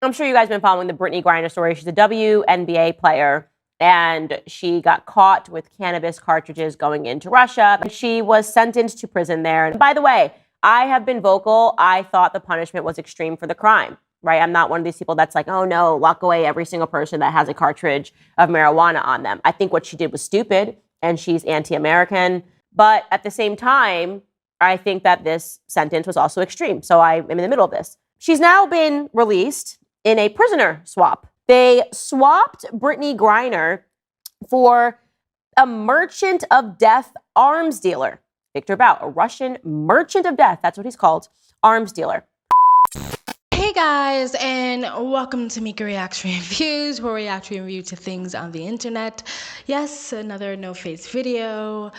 I'm sure you guys have been following the Brittney Griner story. She's a WNBA player, and she got caught with cannabis cartridges going into Russia. She was sentenced to prison there. And by the way, I have been vocal. I thought the punishment was extreme for the crime, right? I'm not one of these people that's like, oh no, lock away every single person that has a cartridge of marijuana on them. I think what she did was stupid, and she's anti-American. But at the same time, I think that this sentence was also extreme. So I am in the middle of this. She's now been released in a prisoner swap. They swapped Brittney Griner for a merchant of death arms dealer. Victor Bout, a Russian merchant of death. That's what he's called, arms dealer. Hey guys, and welcome to Mika Reacts Reviews, where we react and review to things on the internet. Yes, another no face video,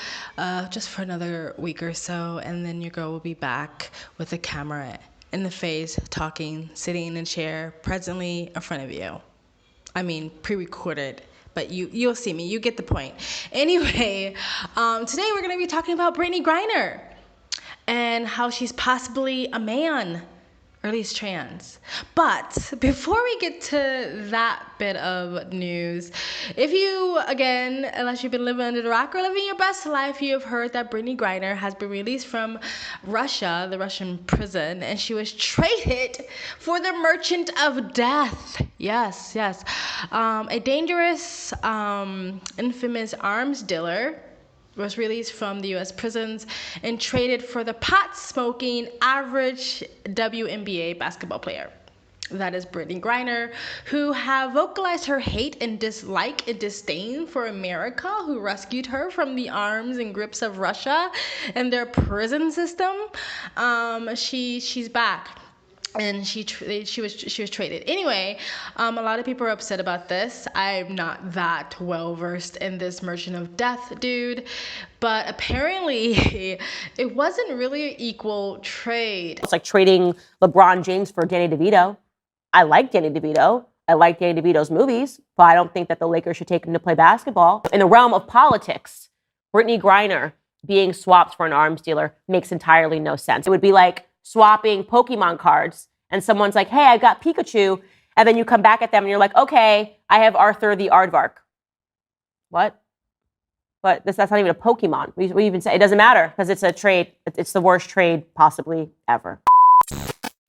just for another week or so, and then your girl will be back with a camera in the face, talking, sitting in a chair, presently in front of you. I mean, pre-recorded, but you'll see me. You get the point. Anyway, today we're gonna be talking about Brittney Griner and how she's possibly a man, or at least trans. But before we get to that bit of news, if you, again, unless you've been living under the rock or living your best life, you have heard that Brittney Griner has been released from Russia, the Russian prison, and she was traded for the merchant of death. Yes, yes. A dangerous, infamous arms dealer was released from the U.S. prisons and traded for the pot-smoking average WNBA basketball player. That is Brittney Griner, who have vocalized her hate and dislike and disdain for America, who rescued her from the arms and grips of Russia and their prison system. She's back. And she was traded. Anyway, a lot of people are upset about this. I'm not that well versed in this merchant of death dude, but apparently it wasn't really an equal trade. It's like trading LeBron James for Danny DeVito. I like Danny DeVito. I like Danny DeVito's movies, but I don't think that the Lakers should take him to play basketball. In the realm of politics, Brittney Griner being swapped for an arms dealer makes entirely no sense. It would be like swapping Pokemon cards, and someone's like, hey, I got Pikachu, and then you come back at them and you're like, okay, I have Arthur the Aardvark. What? But that's not even a Pokemon. We even say it doesn't matter because it's a trade. It's the worst trade possibly ever.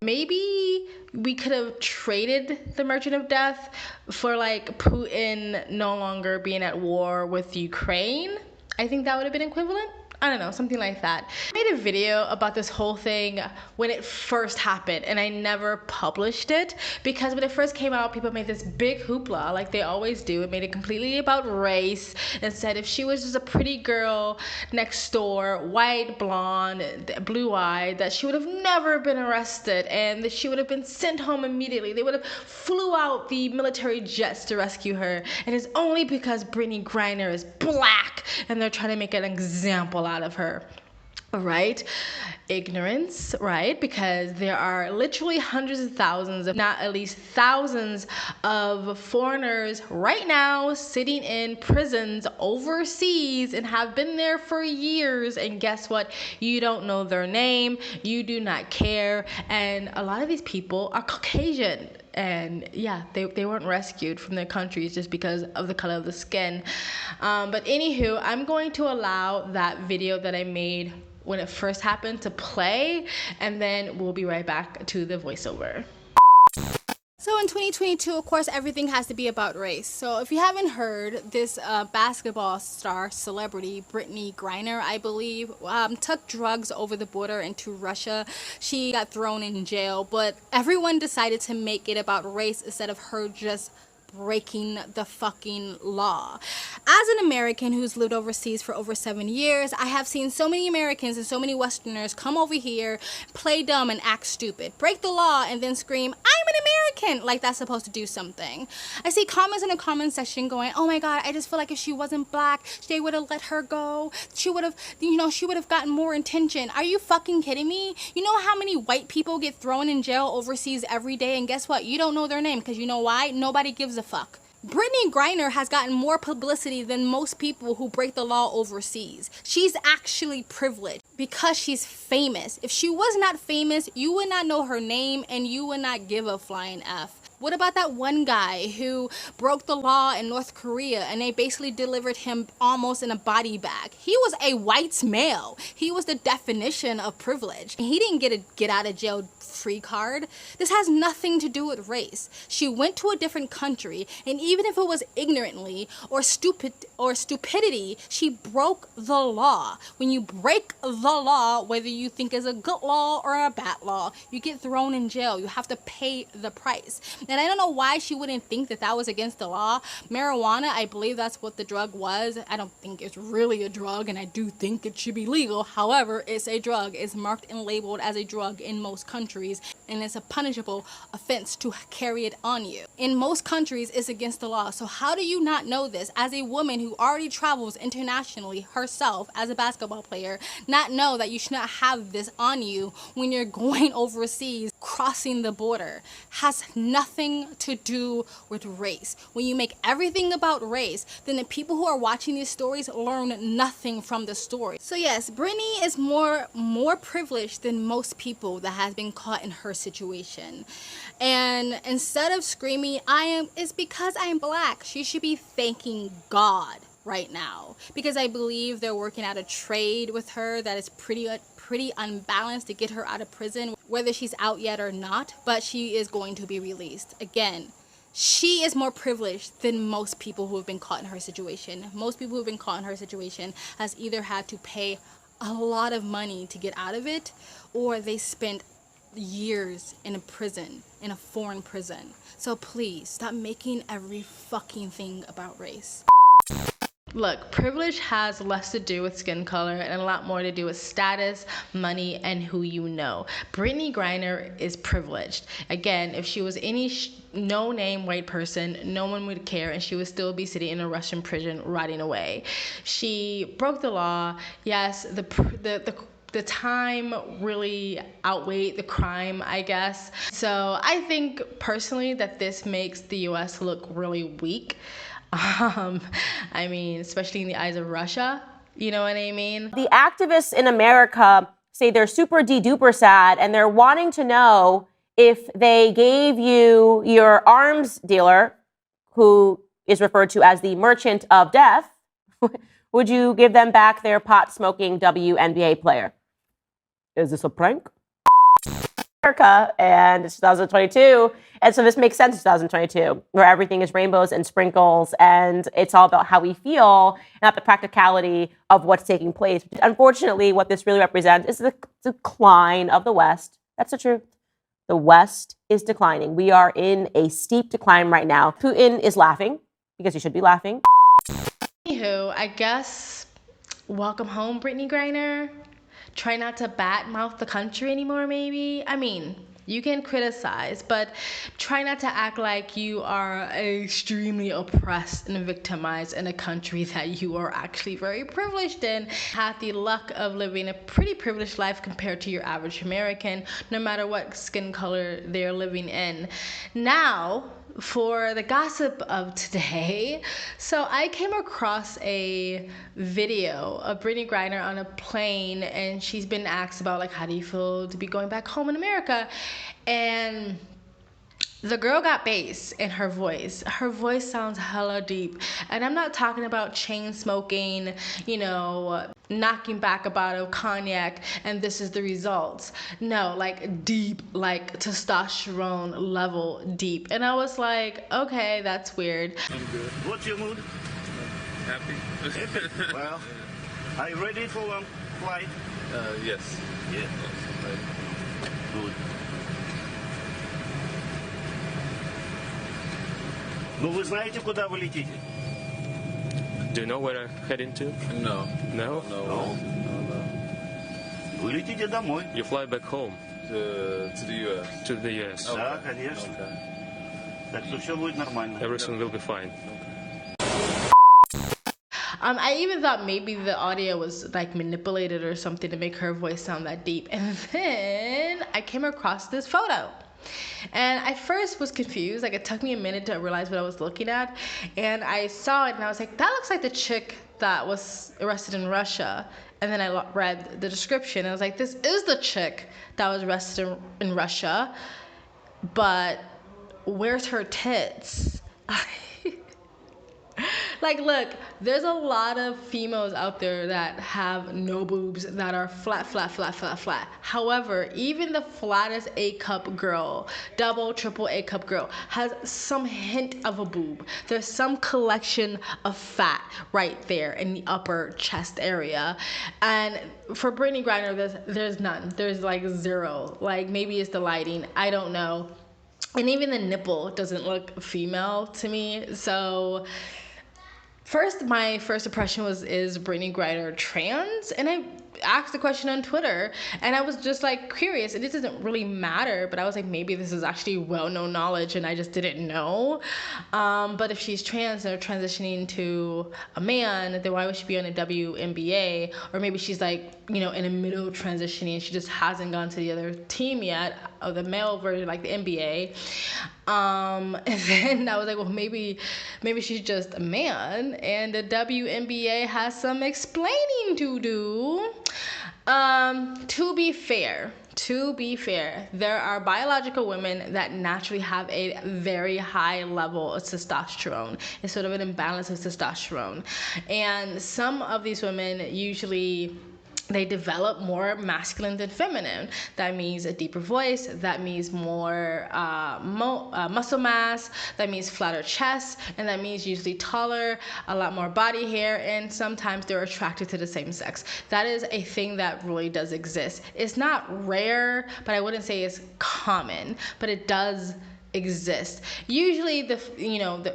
Maybe we could have traded the Merchant of Death for like Putin no longer being at war with Ukraine. I think that would have been equivalent. I don't know, something like that. I made a video about this whole thing when it first happened, and I never published it because when it first came out, people made this big hoopla like they always do. It made it completely about race and said if she was just a pretty girl next door, white, blonde, blue-eyed, that she would have never been arrested and that she would have been sent home immediately. They would have flew out the military jets to rescue her, and it's only because Brittney Griner is black and they're trying to make an example out of her. Right? Ignorance, right? Because there are literally hundreds of thousands, if not at least thousands, of foreigners right now sitting in prisons overseas and have been there for years. And guess what? You don't know their name. You do not care. And a lot of these people are Caucasian. And yeah, they weren't rescued from their countries just because of the color of the skin. But anywho, I'm going to allow that video that I made when it first happened to play, and then we'll be right back to the voiceover. So in 2022, of course, everything has to be about race. So if you haven't heard, this basketball star celebrity, Brittney Griner, I believe, took drugs over the border into Russia. She got thrown in jail, but everyone decided to make it about race instead of her just breaking the fucking law. As an American who's lived overseas for over 7 years, I have seen so many Americans and so many Westerners come over here, play dumb and act stupid, break the law and then scream, I'm an American, like that's supposed to do something. I see comments in the comment section going, oh my god, I just feel like if she wasn't black, they would have let her go. She would have, she would have gotten more attention. Are you fucking kidding me? You know how many white people get thrown in jail overseas every day, and guess what? You don't know their name because you know why? Nobody gives a fuck. Brittney Griner has gotten more publicity than most people who break the law overseas. She's actually privileged because she's famous. If she was not famous, you would not know her name and you would not give a flying F. What about that one guy who broke the law in North Korea and they basically delivered him almost in a body bag? He was a white male. He was the definition of privilege. He didn't get a get out of jail free card. This has nothing to do with race. She went to a different country, and even if it was ignorantly or stupidity, she broke the law. When you break the law, whether you think it's a good law or a bad law, you get thrown in jail. You have to pay the price. And I don't know why she wouldn't think that that was against the law. Marijuana, I believe that's what the drug was. I don't think it's really a drug, and I do think it should be legal. However, it's a drug. It's marked and labeled as a drug in most countries, and it's a punishable offense to carry it on you. In most countries, it's against the law. So how do you not know this as a woman who already travels internationally herself as a basketball player, not know that you should not have this on you when you're going overseas, crossing the border? Has nothing to do with race. When you make everything about race, then the people who are watching these stories learn nothing from the story. So yes, Brittney is more privileged than most people that has been caught in her situation. And instead of screaming, it's because I am black, she should be thanking God right now, because I believe they're working out a trade with her that is pretty unbalanced to get her out of prison, whether she's out yet or not, but she is going to be released. Again, she is more privileged than most people who have been caught in her situation. Most people who have been caught in her situation has either had to pay a lot of money to get out of it, or they spent years in a prison, in a foreign prison. So please stop making every fucking thing about race. Look, privilege has less to do with skin color and a lot more to do with status, money, and who you know. Brittney Griner is privileged. Again, if she was any no-name white person, no one would care, and she would still be sitting in a Russian prison rotting away. She broke the law. Yes, the time really outweighed the crime, I guess. So I think personally that this makes the US look really weak. I mean, especially in the eyes of Russia, you know what I mean? The activists in America say they're super de-duper sad, and they're wanting to know if they gave you your arms dealer, who is referred to as the merchant of death, would you give them back their pot-smoking WNBA player? Is this a prank? America, and it's 2022, and so this makes sense in 2022, where everything is rainbows and sprinkles, and it's all about how we feel, not the practicality of what's taking place. Unfortunately, what this really represents is the decline of the West. That's the truth. The West is declining. We are in a steep decline right now. Putin is laughing, because he should be laughing. Anywho, I guess, welcome home, Brittney Griner. Try not to badmouth the country anymore, maybe. I mean, you can criticize, but try not to act like you are extremely oppressed and victimized in a country that you are actually very privileged in. Have the luck of living a pretty privileged life compared to your average American, no matter what skin color they're living in. Now, for the gossip of today, so I came across a video of Brittney Griner on a plane, and she's been asked about, like, how do you feel to be going back home in America? And the girl got bass in her voice. Her voice sounds hella deep. And I'm not talking about chain smoking, you know, knocking back a bottle of cognac and this is the results. No, like deep, like testosterone level deep. And I was like, okay, that's weird. I'm good. What's your mood? Happy? Happy? Well, are you ready for one flight? Yes. Yeah. Yes, I'm ready. Good. Ну, вы знаете, куда вы летите? Do you know where I'm heading to? No. No? No. Вы летите домой. You fly back home To the US. to the US. Да, конечно. Okay. Так что все будет нормально. Everything will be fine. I even thought maybe the audio was like manipulated or something to make her voice sound that deep. And then I came across this photo. And I first was confused. Like, it took me a minute to realize what I was looking at. And I saw it and I was like, that looks like the chick that was arrested in Russia. And then I read the description and I was like, this is the chick that was arrested in Russia. But where's her tits? Like, look, there's a lot of females out there that have no boobs, that are flat. However, even the flattest A-cup girl, double, triple A-cup girl, has some hint of a boob. There's some collection of fat right there in the upper chest area. And for Brittney Griner, there's none. There's like zero. Like, maybe it's the lighting. I don't know. And even the nipple doesn't look female to me. So my first impression was, is Brittney Griner trans? And I asked the question on Twitter, and I was just like curious. It doesn't really matter, but I was like, maybe this is actually well-known knowledge and I just didn't know. But if she's trans and they're transitioning to a man, then why would she be on a WNBA? Or maybe she's like, in a middle transitioning, she just hasn't gone to the other team yet, of the male version, like the NBA. And then I was like, well, maybe she's just a man and the WNBA has some explaining to do. To be fair, there are biological women that naturally have a very high level of testosterone. It's sort of an imbalance of testosterone. And some of these women usually, they develop more masculine than feminine. That means a deeper voice. That means more muscle mass. That means flatter chest. And that means usually taller, a lot more body hair, and sometimes they're attracted to the same sex. That is a thing that really does exist. It's not rare, but I wouldn't say it's common, but it does exist. Usually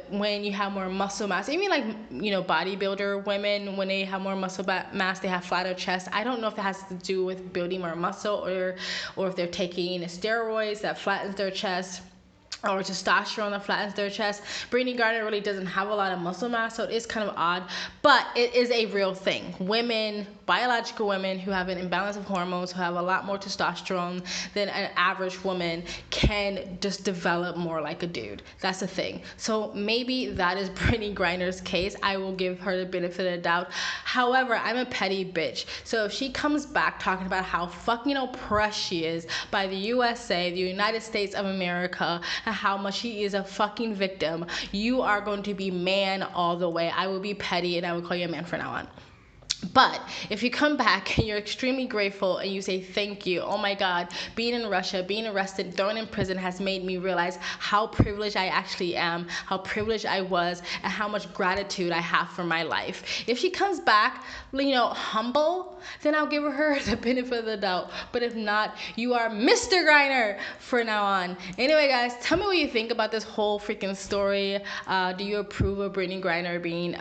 when you have more muscle mass, even like bodybuilder women, when they have more muscle mass, they have flatter chest. I don't know if it has to do with building more muscle or if they're taking steroids that flattens their chest, or testosterone that flattens their chest. Brittney Griner really doesn't have a lot of muscle mass, so it is kind of odd, but it is a real thing. Women, biological women who have an imbalance of hormones, who have a lot more testosterone than an average woman, can just develop more like a dude. That's the thing. So maybe that is Brittney Griner's case. I will give her the benefit of the doubt. However, I'm a petty bitch. So if she comes back talking about how fucking oppressed she is by the USA, the United States of America, and how much she is a fucking victim, you are going to be man all the way. I will be petty and I will call you a man from now on. But if you come back and you're extremely grateful and you say thank you, oh my God, being in Russia, being arrested, thrown in prison has made me realize how privileged I actually am, how privileged I was, and how much gratitude I have for my life. If she comes back, humble, then I'll give her the benefit of the doubt. But if not, you are Mr. Griner from now on. Anyway, guys, tell me what you think about this whole freaking story. Do you approve of Brittney Griner being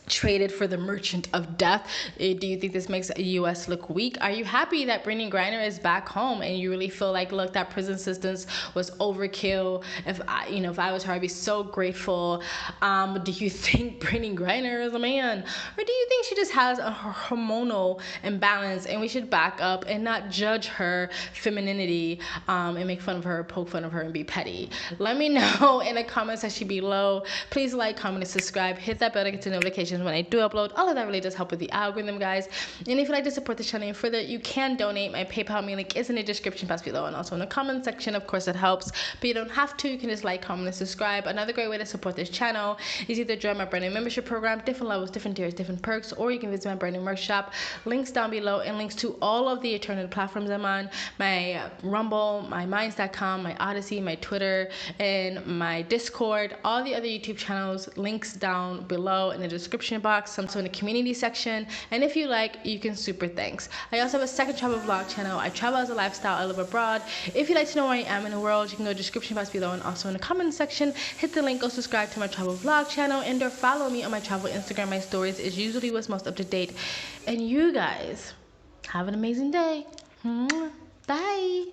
traded for the merchant of death? Do you think this makes the U.S. look weak? Are you happy that Brittney Griner is back home and you really feel like, look, that prison sentence was overkill? If I was her, I'd be so grateful. Do you think Brittney Griner is a man? Or do you think she just has a hormonal imbalance and we should back up and not judge her femininity and make fun of her, poke fun of her, and be petty? Let me know in the comment section below. Please like, comment, and subscribe. Hit that bell to get the notifications when I do upload. All of that really does help with the algorithm, guys. And if you'd like to support the channel even further, you can donate. My PayPal link is in the description box below and also in the comment section. Of course, it helps, but you don't have to. You can just like, comment, and subscribe. Another great way to support this channel is either join my brand new membership program, different levels, different tiers, different perks, or you can visit my brand new merch shop. Links down below, and links to all of the alternative platforms I'm on: my Rumble, my Minds.com, my Odyssey, my Twitter, and my Discord. All the other YouTube channels, links down below in the description box, some in the community section, and if you like, you can super thanks. I also have a second travel vlog channel. I travel as a lifestyle, I live abroad. If you'd like to know where I am in the world, you can go to the description box below and also in the comment section. Hit the link, go subscribe to my travel vlog channel, and or follow me on my travel Instagram. My stories is usually what's most up to date. And you guys have an amazing day. Bye.